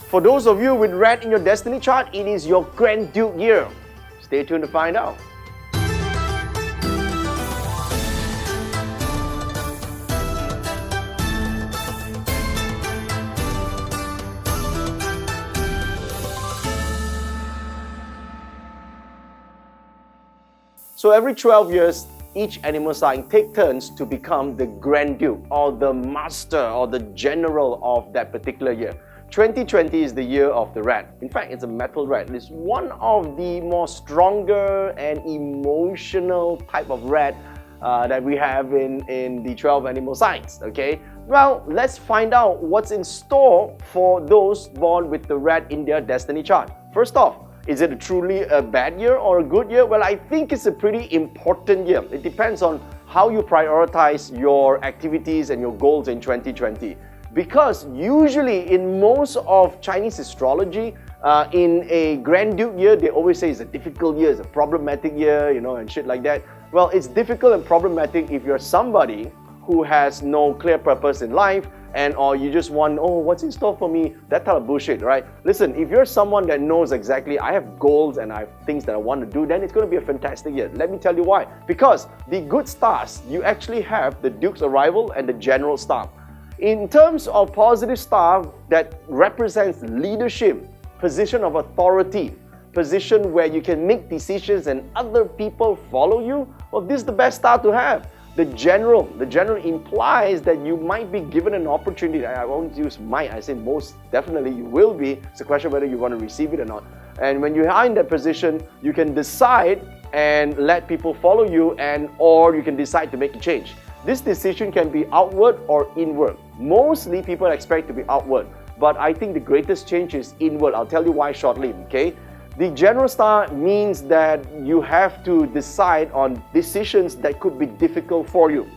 For those of you with red in your destiny chart, it is your Grand Duke year. Stay tuned to find out. So every 12 years, each animal sign take turns to become the Grand Duke or the master or the general of that particular year. 2020 is the year of the rat. In fact, it's a metal rat. It's one of the more stronger and emotional type of rat that we have in the 12 animal signs, okay? Well, let's find out what's in store for those born with the rat in their destiny chart. First off, is it truly a bad year or a good year? Well, I think it's a pretty important year. It depends on how you prioritize your activities and your goals in 2020. Because usually in most of Chinese astrology, in a Grand Duke year, they always say it's a difficult year, it's a problematic year, and shit like that. Well, it's difficult and problematic if you're somebody who has no clear purpose in life, or you just want, what's in store for me? That type of bullshit, right? Listen, if you're someone that knows exactly, I have goals and I have things that I want to do, then it's going to be a fantastic year. Let me tell you why. Because the good stars, you actually have the Duke's Arrival and the General star. In terms of positive star that represents leadership, position of authority, position where you can make decisions and other people follow you, well, this is the best star to have. The general implies that you might be given an opportunity. I won't use might, I say most definitely you will be. It's a question whether you want to receive it or not. And when you are in that position, you can decide and let people follow you, or you can decide to make a change. This decision can be outward or inward. Mostly people expect to be outward, but I think the greatest change is inward. I'll tell you why shortly, okay? The general star means that you have to decide on decisions that could be difficult for you.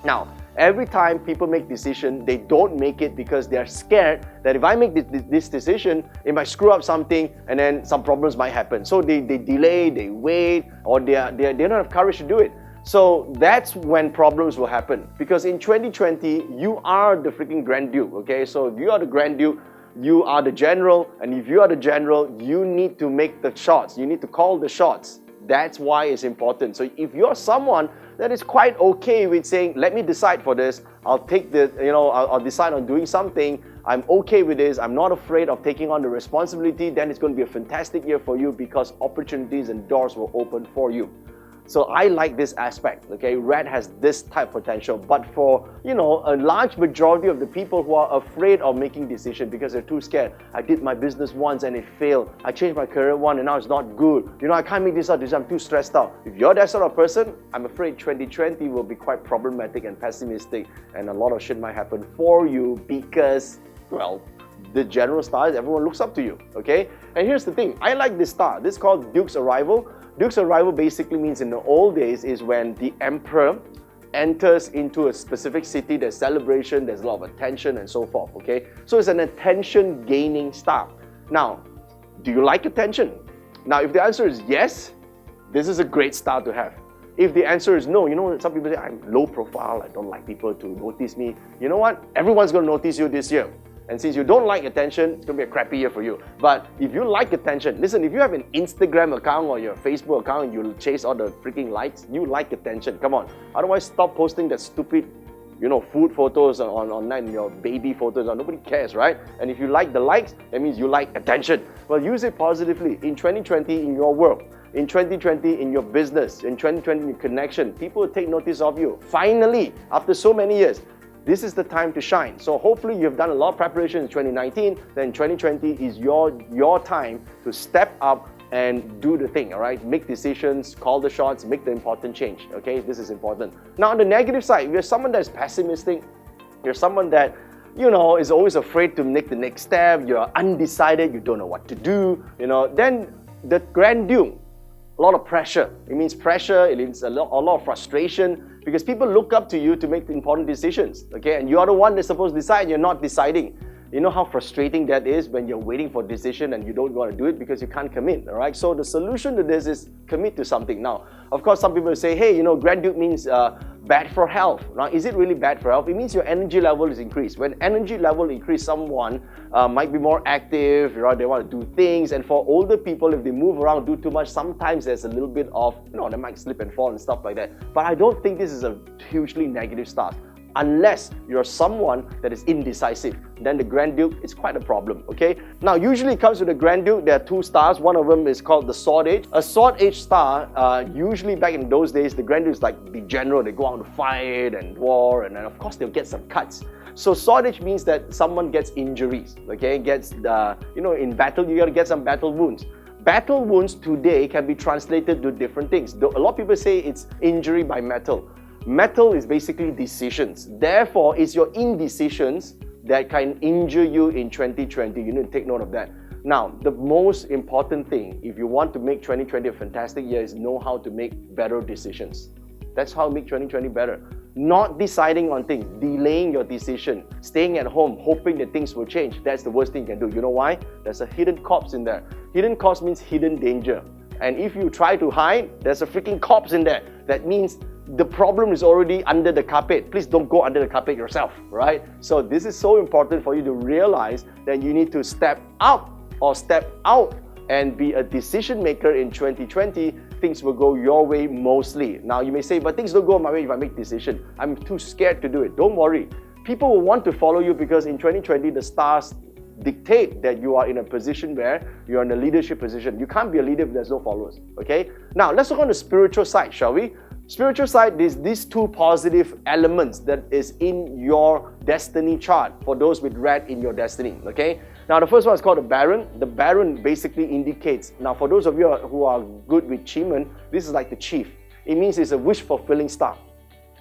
Now, every time people make decisions, they don't make it because they're scared that if I make this decision, it might screw up something and then some problems might happen. So they delay, they wait, or they don't have courage to do it. So that's when problems will happen. Because in 2020, you are the freaking Grand Duke, okay? So if you are the Grand Duke, you are the general, and if you are the general, you need to make the shots. You need to call the shots. That's why it's important. So if you're someone that is quite okay with saying, let me decide for this, I'll take the, I'll decide on doing something, I'm okay with this, I'm not afraid of taking on the responsibility, then it's going to be a fantastic year for you because opportunities and doors will open for you. So I like this aspect, okay? Red has this type of potential, but for, a large majority of the people who are afraid of making decisions because they're too scared. I did my business once and it failed. I changed my career once and now it's not good. I can't make this out, I'm too stressed out. If you're that sort of person, I'm afraid 2020 will be quite problematic and pessimistic, and a lot of shit might happen for you because, well, the general stars, everyone looks up to you, okay? And here's the thing, I like this star. This is called Duke's Arrival. Duke's Arrival basically means in the old days is when the emperor enters into a specific city, there's celebration, there's a lot of attention and so forth, okay? So it's an attention-gaining star. Now, do you like attention? Now, if the answer is yes, this is a great star to have. If the answer is no, some people say, I'm low profile, I don't like people to notice me. You know what? Everyone's going to notice you this year. And since you don't like attention, it's going to be a crappy year for you. But if you like attention, listen, if you have an Instagram account or your Facebook account and you chase all the freaking likes, you like attention. Come on. Otherwise, stop posting that stupid, food photos online, your baby photos. Nobody cares, right? And if you like the likes, that means you like attention. Well, use it positively. In 2020, in your work, in 2020, in your business, in 2020, in your connection, people will take notice of you. Finally, after so many years, this is the time to shine. So hopefully you've done a lot of preparation in 2019, then 2020 is your time to step up and do the thing, all right? Make decisions, call the shots, make the important change, okay? This is important. Now on the negative side, if you're someone that's pessimistic, you're someone that, is always afraid to make the next step, you're undecided, you don't know what to do, then the Grand Duke, a lot of pressure. It means pressure, it means a lot of frustration, because people look up to you to make the important decisions, okay? And you are the one that's supposed to decide, you're not deciding. You know how frustrating that is when you're waiting for a decision and you don't want to do it because you can't commit, all right? So the solution to this is commit to something. Now, of course, some people say, hey, Grand Duke means bad for health. Now, is it really bad for health? It means your energy level is increased. When energy level increase, someone might be more active, they want to do things. And for older people, if they move around, do too much, sometimes there's a little bit of, they might slip and fall and stuff like that. But I don't think this is a hugely negative start. Unless you're someone that is indecisive, then the Grand Duke is quite a problem, okay? Now, usually it comes with the Grand Duke, there are 2 stars. One of them is called the Sword Age. A Sword Age star, usually back in those days, the Grand Duke is like the general. They go out to fight and war, and then of course they'll get some cuts. So Sword Age means that someone gets injuries, okay? In battle, you gotta get some battle wounds. Battle wounds today can be translated to different things. A lot of people say it's injury by metal. Metal is basically decisions. Therefore, it's your indecisions that can injure you in 2020. You need to take note of that. Now, the most important thing, if you want to make 2020 a fantastic year, is know how to make better decisions. That's how to make 2020 better. Not deciding on things, delaying your decision, staying at home, hoping that things will change. That's the worst thing you can do. You know why? There's a hidden corpse in there. Hidden corpse means hidden danger. And if you try to hide, there's a freaking corpse in there. That means the problem is already under the carpet. Please don't go under the carpet yourself, right? So this is so important for you to realize that you need to step up or step out and be a decision maker in 2020. Things will go your way mostly. Now you may say, but things don't go my way if I make decision. I'm too scared to do it. Don't worry. People will want to follow you because in 2020, the stars dictate that you are in a position where you're in a leadership position. You can't be a leader if there's no followers, okay? Now, let's look on the spiritual side, shall we? Spiritual side is these 2 positive elements that is in your destiny chart for those with red in your destiny, okay? Now, the first one is called the Baron. The Baron basically indicates, now for those of you who are good with Chiman, this is like the chief. It means it's a wish-fulfilling star.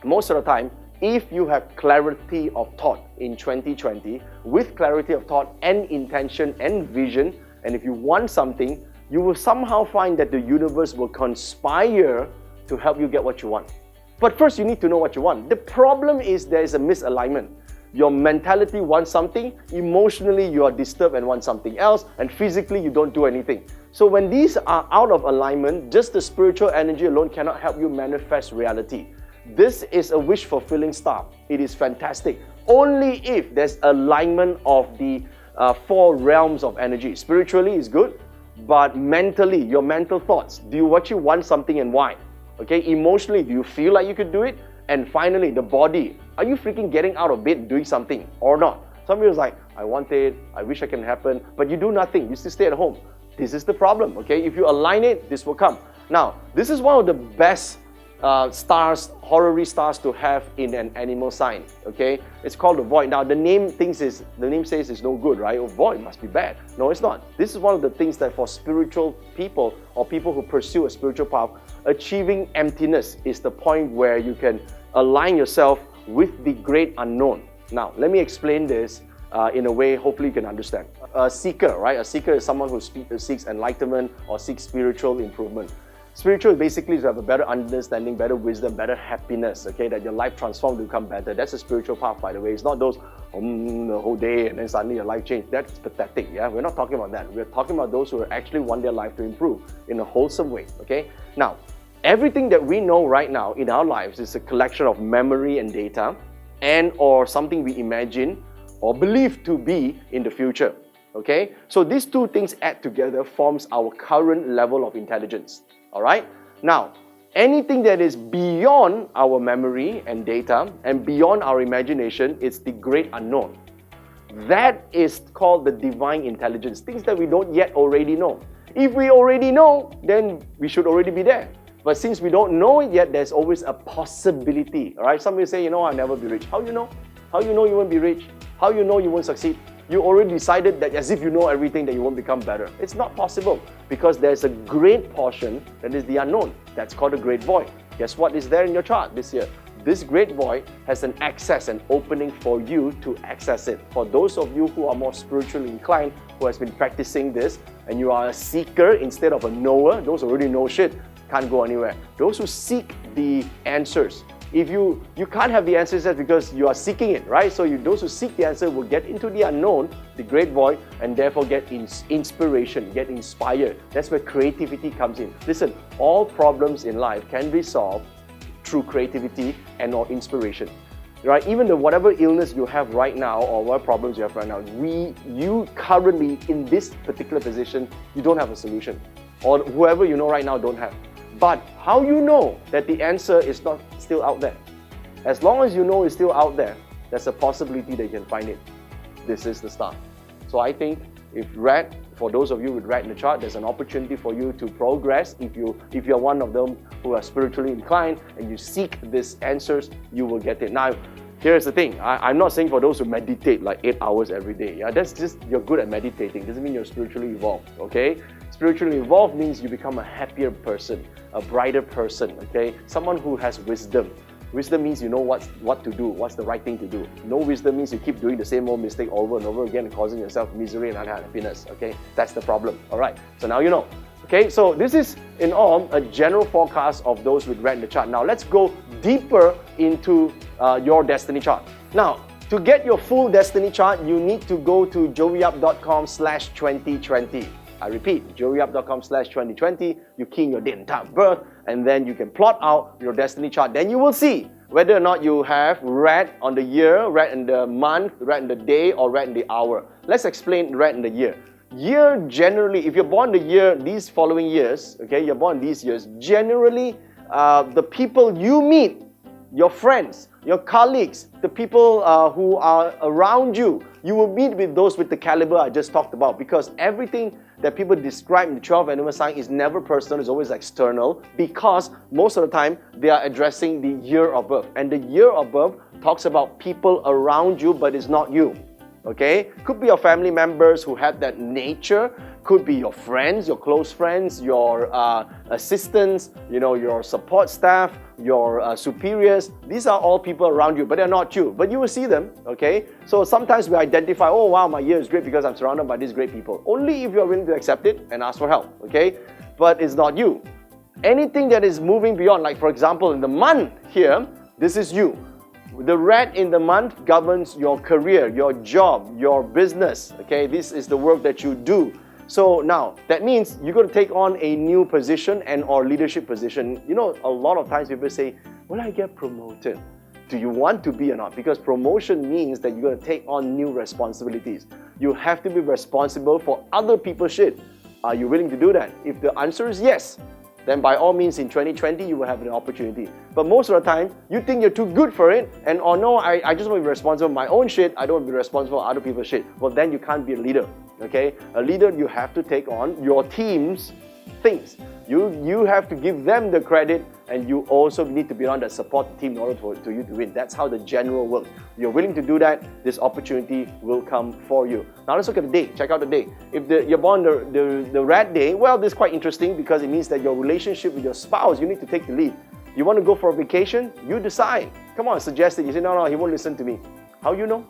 Most of the time, if you have clarity of thought in 2020, with clarity of thought and intention and vision, and if you want something, you will somehow find that the universe will conspire to help you get what you want. But first, you need to know what you want. The problem is there is a misalignment. Your mentality wants something, emotionally you are disturbed and want something else, and physically you don't do anything. So when these are out of alignment, just the spiritual energy alone cannot help you manifest reality. This is a wish-fulfilling star. It is fantastic. Only if there's alignment of the 4 realms of energy. Spiritually is good, but mentally, your mental thoughts, do you actually want something and why? Okay, emotionally, do you feel like you could do it? And finally, the body, are you freaking getting out of bed and doing something or not? Some people are like, I want it, I wish it can happen, but you do nothing, you still stay at home. This is the problem, okay? If you align it, this will come. Now, this is one of the best stars, horary stars to have in an animal sign, okay? It's called the void. Now, the name says it's no good, right? Oh, void must be bad. No, it's not. This is one of the things that for spiritual people or people who pursue a spiritual path, achieving emptiness is the point where you can align yourself with the great unknown. Now, let me explain this in a way hopefully you can understand. A seeker, right? A seeker is someone who seeks enlightenment or seeks spiritual improvement. Spiritual basically is to have a better understanding, better wisdom, better happiness, okay? That your life transformed to become better. That's a spiritual path, by the way. It's not those the whole day and then suddenly your life changed. That's pathetic, yeah? We're not talking about that. We're talking about those who actually want their life to improve in a wholesome way, okay? Now, everything that we know right now in our lives is a collection of memory and data and or something we imagine or believe to be in the future, okay? So these 2 things add together forms our current level of intelligence. All right? Now, anything that is beyond our memory and data and beyond our imagination, it's the great unknown. That is called the divine intelligence, things that we don't yet already know. If we already know, then we should already be there. But since we don't know it yet, there's always a possibility. All right? Some will say, I'll never be rich. How you know? How you know you won't be rich? How you know you won't succeed? You already decided that as if you know everything that you won't become better. It's not possible because there's a great portion that is the unknown. That's called a great void. Guess what is there in your chart this year? This great void has an access, an opening for you to access it. For those of you who are more spiritually inclined, who has been practicing this, and you are a seeker instead of a knower, those who already know shit can't go anywhere. Those who seek the answers, If you can't have the answers, that's because you are seeking it, right? So those who seek the answer will get into the unknown, the great void, and therefore get inspiration, get inspired. That's where creativity comes in. Listen, all problems in life can be solved through creativity and or inspiration. Right? Even whatever illness you have right now or what problems you have right now, you currently in this particular position, you don't have a solution. Or whoever you know right now don't have. But how you know that the answer is not still out there? As long as you know it's still out there, there's a possibility that you can find it. This is the start. So I think if red, for those of you with red in the chart, there's an opportunity for you to progress. If you're one of them who are spiritually inclined and you seek these answers, you will get it. Now, here's the thing. I'm not saying for those who meditate like 8 hours every day. Yeah, that's just you're good at meditating. Doesn't mean you're spiritually evolved. Okay, spiritually evolved means you become a happier person, a brighter person. Okay, someone who has wisdom. Wisdom means you know what to do, what's the right thing to do. No wisdom means you keep doing the same old mistake over and over again and causing yourself misery and unhappiness. Okay, that's the problem. All right, so now you know. Okay, so this is in all a general forecast of those with red in the chart. Now let's go deeper into your destiny chart. Now, to get your full destiny chart, you need to go to joeyup.com/2020. I repeat, joeyup.com/2020. You key in your date and time of birth, and then you can plot out your destiny chart. Then you will see whether or not you have red on the year, red in the month, red in the day, or red in the hour. Let's explain red in the year. Year generally, if you're born the year, these following years, okay, you're born these years, generally the people you meet, your friends, your colleagues, the people who are around you, you will meet with those with the caliber I just talked about, because everything that people describe in the 12 animal sign is never personal, it's always external, because most of the time they are addressing the year of birth. And the year of birth talks about people around you, but it's not you. Okay, could be your family members who have that nature, could be your friends, your close friends, your assistants, your support staff, your superiors. These are all people around you, but they're not you, but you will see them. Okay, so sometimes we identify, oh wow, my year is great because I'm surrounded by these great people. Only if you're willing to accept it and ask for help. Okay, but it's not you. Anything that is moving beyond, like for example in the month here, this is you. The red in the month governs your career, your job, your business. Okay, this is the work that you do. So now, that means you're going to take on a new position and or leadership position. A lot of times people say, will I get promoted? Do you want to be or not? Because promotion means that you're going to take on new responsibilities. You have to be responsible for other people's shit. Are you willing to do that? If the answer is yes, then by all means in 2020 you will have an opportunity. But most of the time, you think you're too good for it, and no, I just want to be responsible for my own shit, I don't want to be responsible for other people's shit. Well, then you can't be a leader, okay? A leader, you have to take on your team's things. You have to give them the credit, and you also need to be on that support team in order for you to win. That's how the general works. You're willing to do that, this opportunity will come for you. Now let's look at the day. Check out the day. If you're born the red day, well, this is quite interesting because it means that your relationship with your spouse, you need to take the lead. You want to go for a vacation? You decide. Come on, suggest it. You say, no, he won't listen to me. How you know?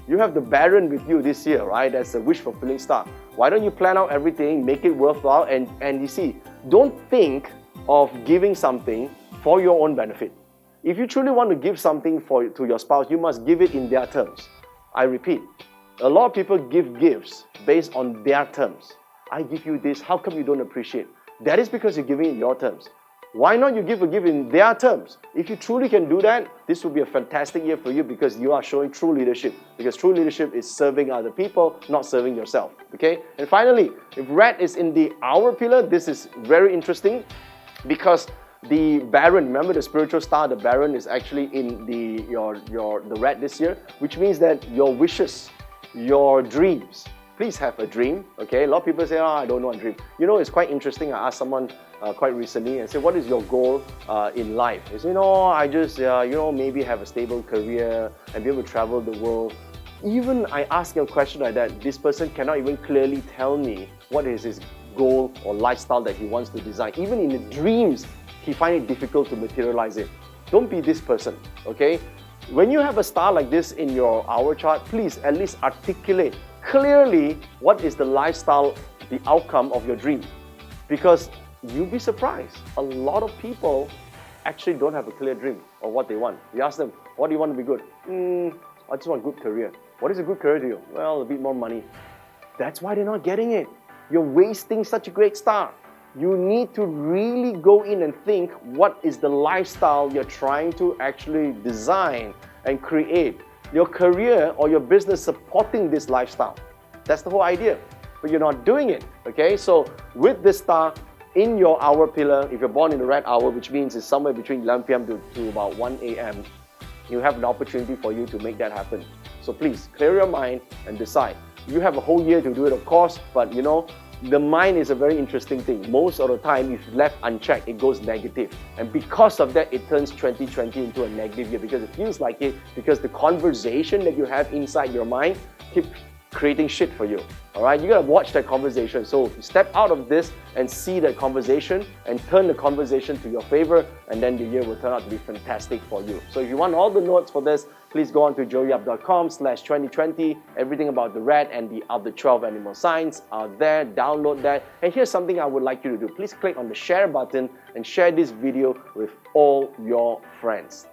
You have the Baron with you this year, right? That's a wish-fulfilling star. Why don't you plan out everything, make it worthwhile, and you see, don't think of giving something for your own benefit. If you truly want to give something to your spouse, you must give it in their terms. I repeat, a lot of people give gifts based on their terms. I give you this, how come you don't appreciate? That is because you're giving in your terms. Why not you give a gift in their terms? If you truly can do that, this will be a fantastic year for you because you are showing true leadership. Because true leadership is serving other people, not serving yourself. Okay? And finally, if red is in the hour pillar, this is very interesting because the Baron, remember the spiritual star, the Baron is actually in the red this year, which means that your wishes, your dreams, please have a dream. Okay, a lot of people say, I don't know a dream. It's quite interesting. I asked someone quite recently and said, what is your goal in life? They say, I just, maybe have a stable career and be able to travel the world. Even I ask a question like that, this person cannot even clearly tell me what is his goal or lifestyle that he wants to design. Even in the dreams, he finds it difficult to materialize it. Don't be this person, okay? When you have a star like this in your hour chart, please at least articulate clearly what is the lifestyle, the outcome of your dream. Because you'll be surprised. A lot of people actually don't have a clear dream of what they want. You ask them, what do you want to be good? I just want a good career. What is a good career to you? Well, a bit more money. That's why they're not getting it. You're wasting such a great start. You need to really go in and think, what is the lifestyle you're trying to actually design and create? Your career or your business supporting this lifestyle. That's the whole idea. But you're not doing it, okay? So with this star in your hour pillar, if you're born in the red hour, which means it's somewhere between 11 p.m. to about 1 a.m., you have an opportunity for you to make that happen. So please, clear your mind and decide. You have a whole year to do it, of course, but you know, the mind is a very interesting thing. Most of the time, if left unchecked, it goes negative. And because of that, it turns 2020 into a negative year because it feels like it, because the conversation that you have inside your mind keeps creating shit for you. All right, you gotta watch that conversation. So step out of this and see that conversation and turn the conversation to your favor, and then the year will turn out to be fantastic for you. So if you want all the notes for this, please go on to joeyup.com/2020. Everything about the red and the other 12 animal signs are there. Download that. And here's something I would like you to do. Please click on the share button and share this video with all your friends.